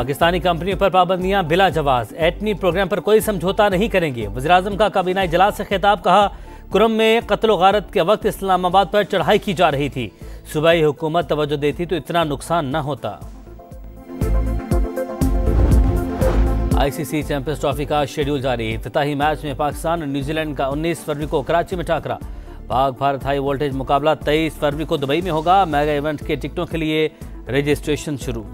पाकिस्तानी कंपनियों पर पाबंदियां बिला जवाज, एटमी प्रोग्राम पर कोई समझौता नहीं करेंगे। वज़ीर-ए-आज़म का काबीना इजलास से खिताब, कहा कुरम में कत्ल गारत के वक्त इस्लामाबाद पर चढ़ाई की जा रही थी, सूबाई हुकूमत तवज्जो देती तो इतना नुकसान न होता। ICC चैंपियंस ट्रॉफी का शेड्यूल जारी, इफ्तिताही मैच में पाकिस्तान और न्यूजीलैंड का 19 फरवरी को कराची में टाकरा। पाक भारत हाई वोल्टेज मुकाबला 23 फरवरी को दुबई में होगा। मेगा इवेंट के टिकटों के लिए रजिस्ट्रेशन शुरू।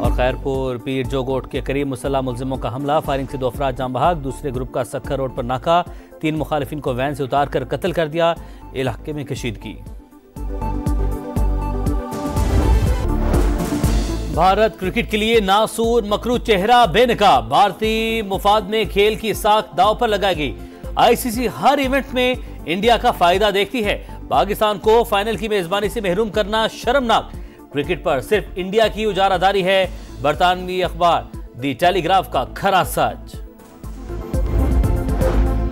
और खैरपुर पीर जोगोट के करीब मुसल्लह मुलजिमों का हमला, फायरिंग से 2 अफराद जाम बहक। दूसरे ग्रुप का सक्खर रोड पर नाका, 3 मुखालिफिन को वैन से उतार कर कत्ल कर दिया। इलाके में कशीदगी। भारत क्रिकेट के लिए नासूर मकरू चेहरा बेनकाब, भारतीय मुफाद में खेल की साख दांव पर लगाएगी। ICC हर इवेंट में इंडिया का फायदा देखती है, पाकिस्तान को फाइनल की मेजबानी से महरूम करना शर्मनाक। क्रिकेट पर सिर्फ इंडिया की उजारादारी है, बरतानवी अखबार दी टेलीग्राफ का खरा सच।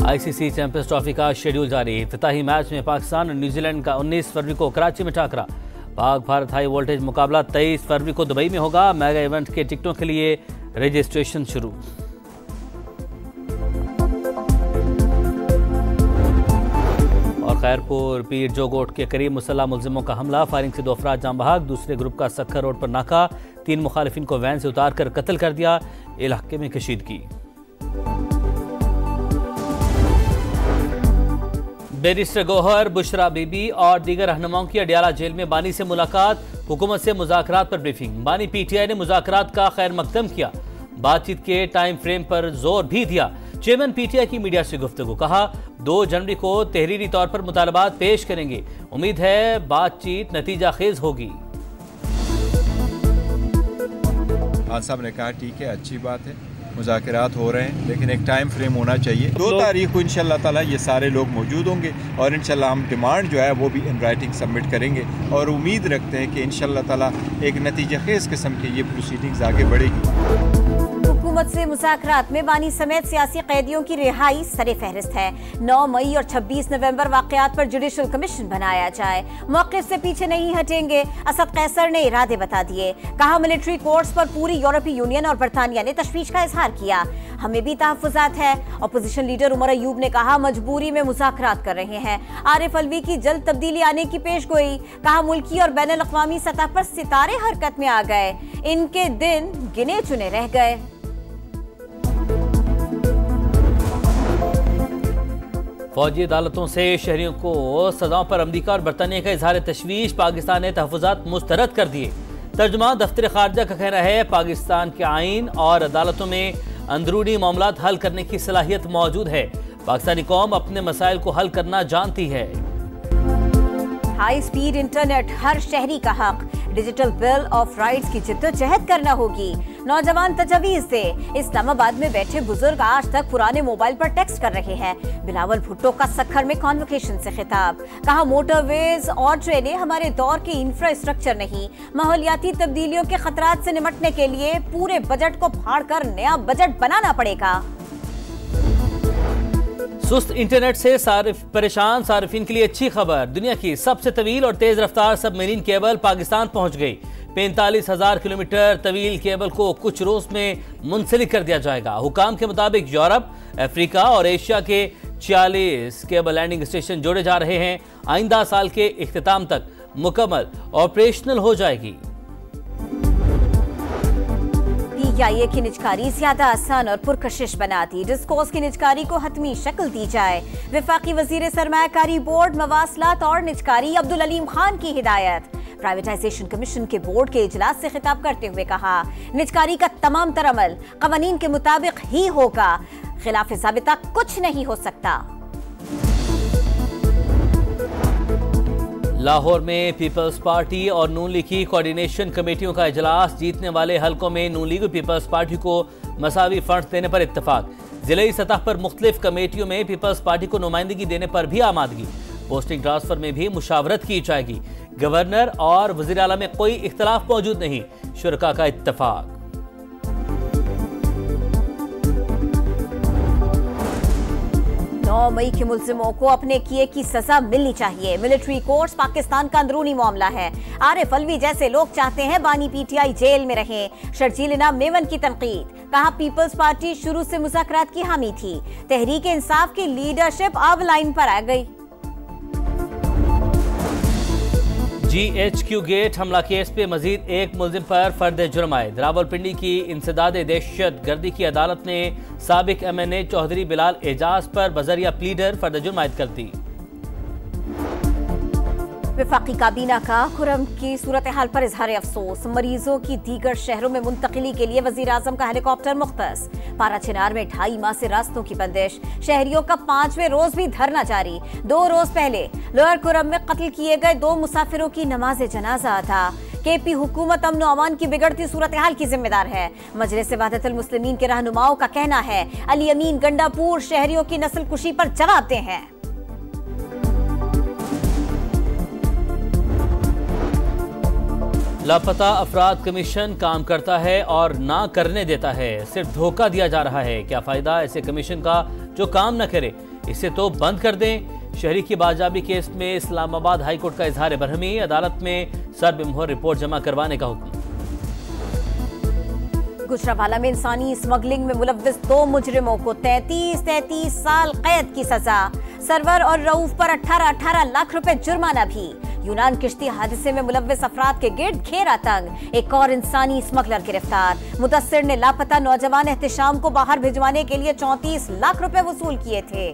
ICC चैंपियंस ट्रॉफी का शेड्यूल जारी, इफ्तिताही मैच में पाकिस्तान और न्यूजीलैंड का 19 फरवरी को कराची में टाकरा। पाक भारत हाई वोल्टेज मुकाबला 23 फरवरी को दुबई में होगा। मेगा इवेंट के टिकटों के लिए रजिस्ट्रेशन शुरू। और खैरपुर पीर जोगोट के करीब मुसल्लह मुलजिमों का हमला, फायरिंग से 2 अफराद जाम बहक। दूसरे ग्रुप का सक्खर रोड पर नाका, 3 मुखालिफिन को वैन से उतार कर कत्ल कर दिया। इलाके में कशीदगी। बैरिस्टर गौहर, बुशरा बीबी और दीगर रहनुमाओं की अडियाला जेल में बानी से मुलाकात, हुकूमत से मुज़ाकरात पर ब्रीफिंग। बानी PTI ने मुज़ाकरात का खैर मकदम किया, बातचीत के टाइम फ्रेम पर जोर भी दिया। चेयरमैन PTI की मीडिया से गुफ्तगू, कहा 2 जनवरी को तहरीरी तौर पर मुतालबात पेश करेंगे, उम्मीद है बातचीत नतीजा खेज होगी। खान साहब ने कहा ठीक है, अच्छी बात है, मुज़ाकरात हो रहे हैं, लेकिन एक टाइम फ्रेम होना चाहिए। 2 तारीख को इंशाल्लाह ताला ये सारे लोग मौजूद होंगे और इंशाल्लाह हम डिमांड जो है वो भी इन राइटिंग सबमिट करेंगे और उम्मीद रखते हैं कि इंशाल्लाह ताला एक नतीजा खेज किस्म की ये प्रोसीडिंग्स आगे बढ़ेगी। हुकूमत से मुज़ाकरात में बानी समेत सियासी कैदियों की रिहाई सरे फहरिस्त है। 9 मई और 26 नवंबर वाक़यात पर जुडिशल कमीशन बनाया जाए, मौक़िफ़ से पीछे नहीं हटेंगे। असद कैसर ने इरादे बता दिए, कहा मिलिट्री कोर्ट्स पर पूरी यूरोपीय यूनियन और बरतानिया ने तशवीश का इजहार किया, हमें भी तहफ़्फ़ुज़ात है। अपोजिशन लीडर उमर अयूब ने कहा मजबूरी में मुज़ाकरात कर रहे हैं। आरिफ अलवी की जल्द तब्दीली आने की पेशगोई, कहा मुल्की और बैनुल अक़वामी सतह पर सितारे हरकत में आ गए, इनके दिन गिने चुने रह गए। फौजी अदालतों से शहरियों को सजाओं पर अमरीका और बरतानिया का इजहार तशवीश, पाकिस्तान ने तहफ़्फ़ुज़ात मुस्तरद कर दिए। तर्जुमान दफ्तर खारजा का कहना है पाकिस्तान के आइन और अदालतों में अंदरूनी मामलात हल करने की सलाहियत मौजूद है, पाकिस्तानी कौम अपने मसाइल को हल करना जानती है। हाई स्पीड इंटरनेट हर शहरी का हक, डिजिटल बिल ऑफ राइट्स की जिद्दोजहद करना होगी। नौजवान तजवीज़ दे, इस्लामाबाद में बैठे बुजुर्ग आज तक पुराने मोबाइल पर टेक्स्ट कर रहे हैं। बिलावल भुट्टो का सक्खर में कॉन्वोकेशन से खिताब, कहा मोटरवेज और ट्रेनें हमारे दौर के इंफ्रास्ट्रक्चर नहीं, माहौलियाती तब्दीलियों के खतरात से निपटने के लिए पूरे बजट को फाड़कर नया बजट बनाना पड़ेगा। सुस्त इंटरनेट से परेशान सार्फिन के लिए अच्छी खबर, दुनिया की सबसे तवील और तेज रफ्तार सबमरीन केबल पाकिस्तान पहुंच गई। 45,000 किलोमीटर तवील केबल को कुछ रोज में मुंसलिक कर दिया जाएगा। हुकाम के मुताबिक यूरोप, अफ्रीका और एशिया के 40 केबल लैंडिंग स्टेशन जोड़े जा रहे हैं। आइंदा साल के इख्तिताम तक मुकम्मल ऑपरेशनल हो जाएगी। PIA की निजकारी ज्यादा आसान और पुरकशिश बना दी, डिस्कोर्स की निजकारी को हतमी शक्ल दी जाए। वफाकी वजीर सरमायाकारी बोर्ड, मवासलात और निजकारी अब्दुल अलीम खान की हिदायत। प्राइवेटाइजेशन कमीशन के बोर्ड के इजलास से खिताब करते हुए कहा निजकारी का तमाम तर अमल कवानीन के मुताबिक ही होगा, खिलाफ ज़ाबिता कुछ नहीं हो सकता। लाहौर में पीपल्स पार्टी और नून लीग की कोऑर्डिनेशन कमेटियों का इजलास, जीतने वाले हलकों में नून लीग और पीपल्स पार्टी को मसावी फंड देने पर इत्तेफाक। जिले सतह पर मुख्तलिफ कमेटियों में पीपल्स पार्टी को नुमाइंदगी देने पर भी आमादगी। पोस्टिंग ट्रांसफर में भी मुशावरत की जाएगी। गवर्नर और वज़ीर आला में कोई इख्तलाफ मौजूद नहीं, शुरका का इत्तेफाक। 9 मई के मुल्जिमों को अपने किए की सजा मिलनी चाहिए। मिलिट्री कोर्ट्स पाकिस्तान का अंदरूनी मामला है। आरिफ अलवी जैसे लोग चाहते हैं बानी पीटीआई जेल में रहें। शर्जील इनाम मेमन की तनकीद, कहा पीपल्स पार्टी शुरू से मुज़ाकरात की हामी थी। तहरीक इंसाफ की लीडरशिप अब लाइन पर आ गई। GHQ गेट हमला केस पे मजीद एक मुल्जिम पर फर्द जुर्म आयद। रावलपिंडी की इंसदाद दहशत गर्दी की अदालत ने साबिक MNA चौधरी बिलाल एजाज पर बजरिया प्लीडर फर्द जुर्म आयद कर दी। वफाकी काबीना का खुर्रम की सूरत हाल पर इजहार अफसोस। मरीजों की दीगर शहरों में मुंतकिली के लिए वजीर आजम का हेलीकॉप्टर मुख्तस। पारा चिनार में 2.5 माह से रास्तों की बंदिश। शहरियों का 5वें रोज भी धरना जारी। 2 रोज पहले लोअर खुर्रम में कत्ल किए गए 2 मुसाफिरों की नमाज जनाजा अदा। KP हुकूमत अमन अमान की बिगड़ती सूरत हाल की जिम्मेदार है। मजलिस वहदतुल मुस्लिमीन के रहनुमाओं का कहना है अली अमीन गंडापुर शहरियों की नस्ल कुशी पर जवाब दे हैं। लापता अफराद कमीशन काम करता है और ना करने देता है। सिर्फ धोखा दिया जा रहा है। क्या फायदा ऐसे कमीशन का जो काम न करे? इसे तो बंद कर दें। शहरी की बाजाबी केस में इस्लामाबाद हाई कोर्ट का इजहार बरहमी। अदालत में सरबेमोहर रिपोर्ट जमा करवाने का हुक्म। गुजरावाला में इंसानी स्मगलिंग में मुलव्विस 2 मुजरिमों को 33 साल कैद की सजा। सरवर और रऊफ पर 18 लाख रुपए जुर्माना भी। यूनान किश्ती हादसे में मुलव्विस अफराद के गिर्द घेरा तंग। एक और इंसानी स्मगलर गिरफ्तार। मुदस्सिर ने लापता नौजवान एहतिशाम को बाहर भिजवाने के लिए 34 लाख रुपए वसूल किए थे।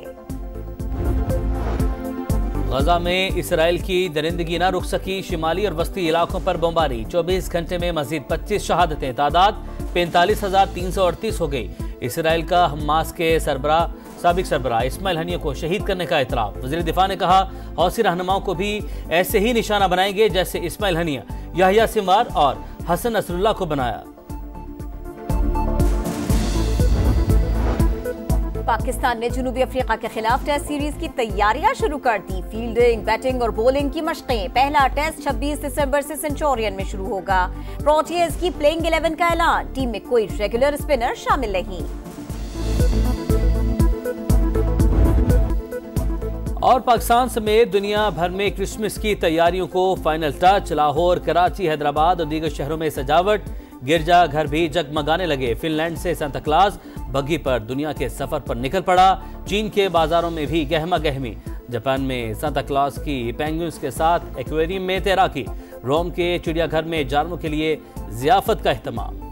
गजा में इसराइल की दरिंदगी न रुक सकी। शिमाली और वस्ती इलाकों पर बमबारी। 24 घंटे में मजीद 25 शहादतें। तादाद 45,338 हो गई। इसराइल का हमास के साबिक सरबराह इस्माइल हनिया को शहीद करने का इतराफ। वज़ीर दिफा ने कहा हौसी रहनुमाओं को भी ऐसे ही निशाना बनाएंगे जैसे इस्माइल हनिया, याहिया सिंवार और हसन नसरुल्लाह को बनाया। पाकिस्तान ने जनूबी अफ्रीका के खिलाफ टेस्ट सीरीज की तैयारियां शुरू कर दी। फील्डिंग, बैटिंग और बॉलिंग की मशकें। पहला टेस्ट 26 दिसंबर से सेंचुरियन में शुरू होगा। प्रोटियर्स की प्लेइंग 11 का ऐलान। टीम में कोई रेगुलर स्पिनर शामिल नहीं। और पाकिस्तान समेत दुनिया भर में क्रिसमस की तैयारियों को फाइनल टच। लाहौर, कराची, हैदराबाद और दीगर शहरों में सजावट। गिरजा घर भी जगमगाने लगे। फिनलैंड से सांता क्लॉज बग्घी पर दुनिया के सफर पर निकल पड़ा। चीन के बाजारों में भी गहमा गहमी। जापान में सांता क्लॉज की पेंगुइन्स के साथ एक्वेरियम में तैराकी। रोम के चिड़ियाघर में जानवरों के लिए जियाफत का एहतमाम।